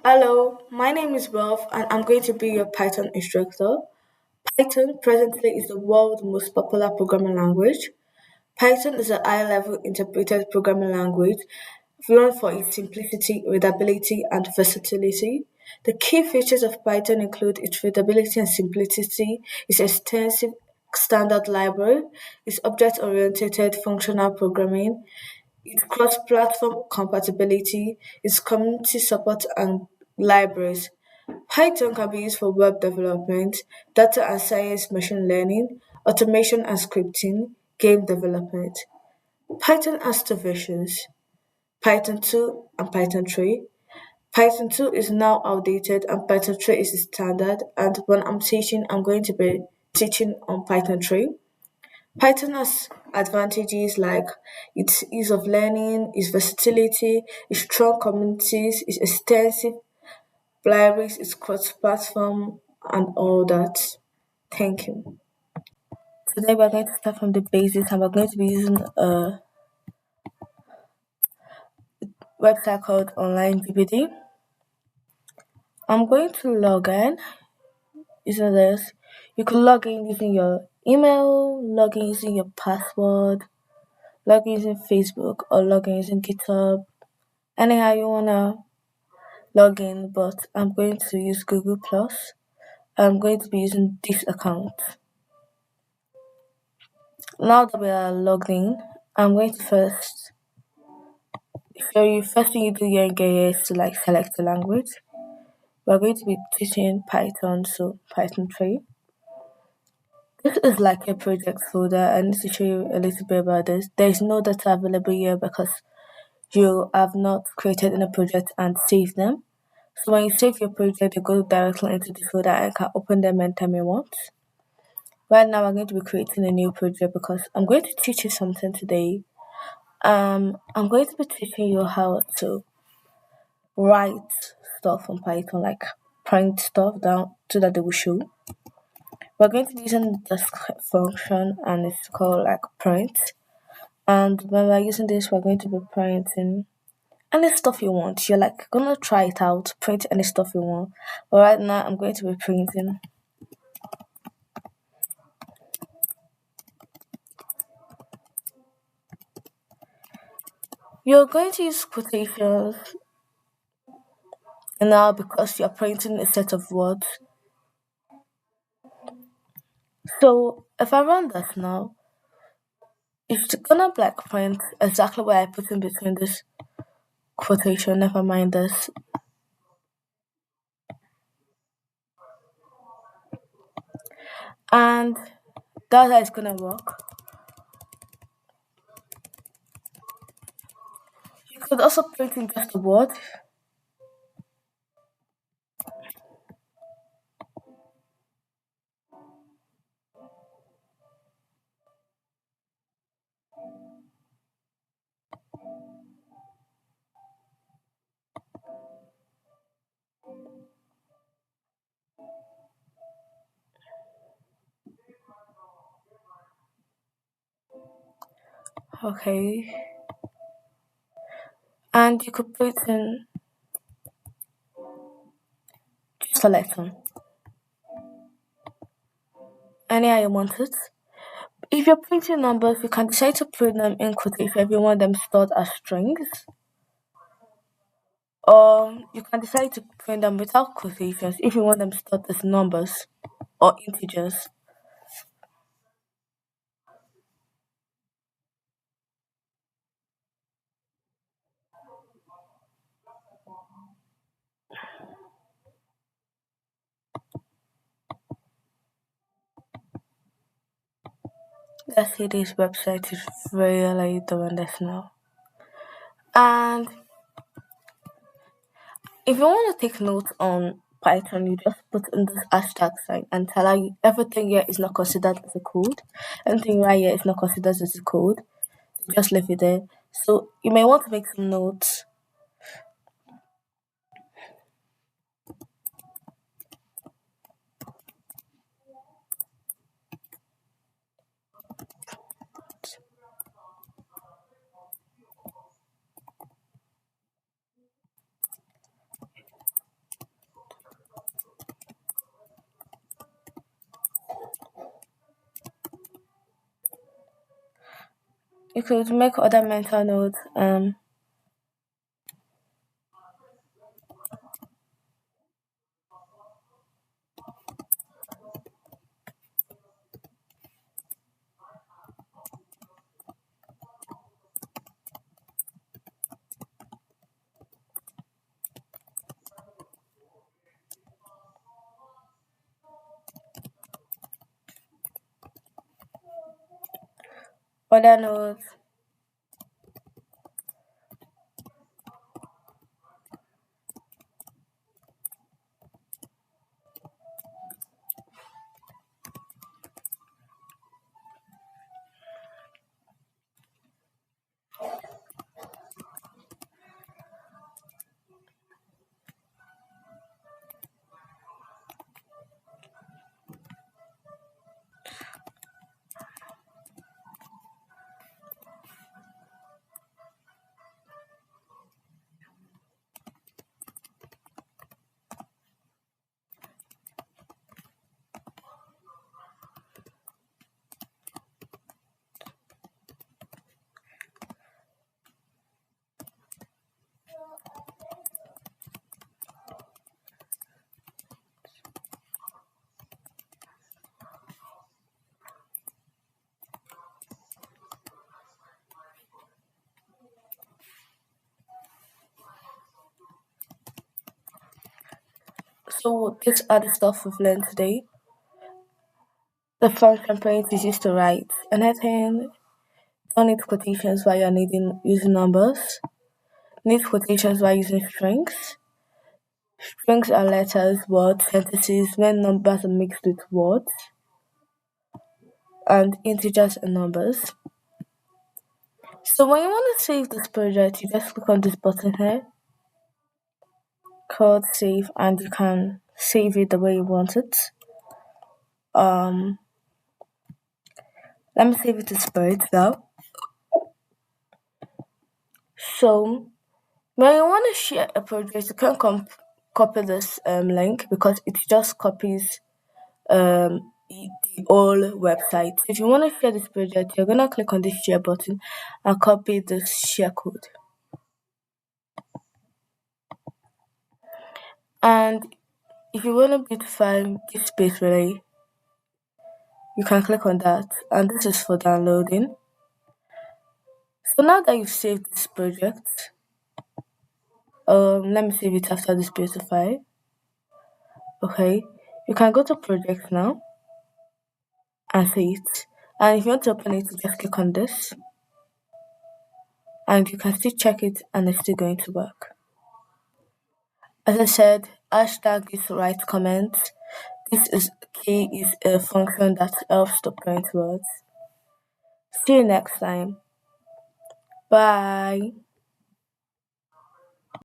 Hello, my name is Ralph and I'm going to be your Python instructor. Python presently is the world's most popular programming language. Python is a high level interpreted programming language known for its simplicity, readability, and versatility. The key features of Python include its readability and simplicity, its extensive standard library, its object oriented functional programming, its cross-platform compatibility, its community support and libraries. Python can be used for web development, data and science machine learning, automation and scripting, game development. Python has two versions, Python 2 and Python 3. Python 2 is now outdated and Python 3 is the standard, and when I'm teaching, I'm going to be teaching on Python 3. Python has advantages like its ease of learning, its versatility, its strong communities, its extensive libraries, its cross-platform, and all that. Thank you. Today we're going to start from the basics and we're going to be using a website called Online DVD. I'm going to log in using this. You can log in using your email, log in using your password, log in using Facebook, or log in using GitHub. Anyhow you wanna log in, but I'm going to use Google Plus. I'm going to be using this account. Now that we are logged in, I'm going to show you first thing you do here in Gaia is to select the language. We're going to be teaching Python, so Python 3. This is like a project folder. I need to show you a little bit about this. There is no data available here because you have not created any project and saved them. So when you save your project, you go directly into the folder and can open them anytime you want. Right now, I'm going to be creating a new project because I'm going to teach you something today. I'm going to be teaching you how to write stuff on Python, like print stuff down so that they will show. We're going to be using this function and it's called like print. And when we're using this, we're going to be printing any stuff you want. You're like gonna try it out, print any stuff you want. But right now, I'm going to be printing. You're going to use quotations now because you're printing a set of words. So if I run that now, it's gonna print exactly what I put in between this quotation. Never mind this. And that's how it's gonna work. You could also print in just a word. Okay. And you could put in select one. Any how you want it. If you're printing numbers, you can decide to print them in quotation if you want them stored as strings. Or you can decide to print them without quotations if you want them stored as numbers or integers. Let's see, this website is really doing this now. And if you want to take notes on Python, you just put in this hashtag sign and tell you everything here is not considered as a code. Anything right here is not considered as a code. Just leave it there. So you may want to make some notes. You could make other mental notes. Other notes. So these are the stuff we've learned today. The function print is used to write anything. Don't need quotations while you're needing using numbers. Need quotations while using strings. Strings are letters, words, sentences when numbers are mixed with words, and integers and numbers. So when you want to save this project, you just click on this button here called save, and you can save it the way you want it. Um, Let me save it to Spirit now. So when you want to share a project, you can't copy this link because it just copies the whole website. If you want to share this project, you're gonna click on this share button and copy this share code. And if you want to beautify this space relay, you can click on that, and this is for downloading. So now that you've saved this project, let me save it after this beautify. Okay, you can go to project now and see it. And if you want to open it, you just click on this, and you can still check it, and it's still going to work. As I said, hashtag is write comment. This is key is a function that helps to print words. See you next time. Bye.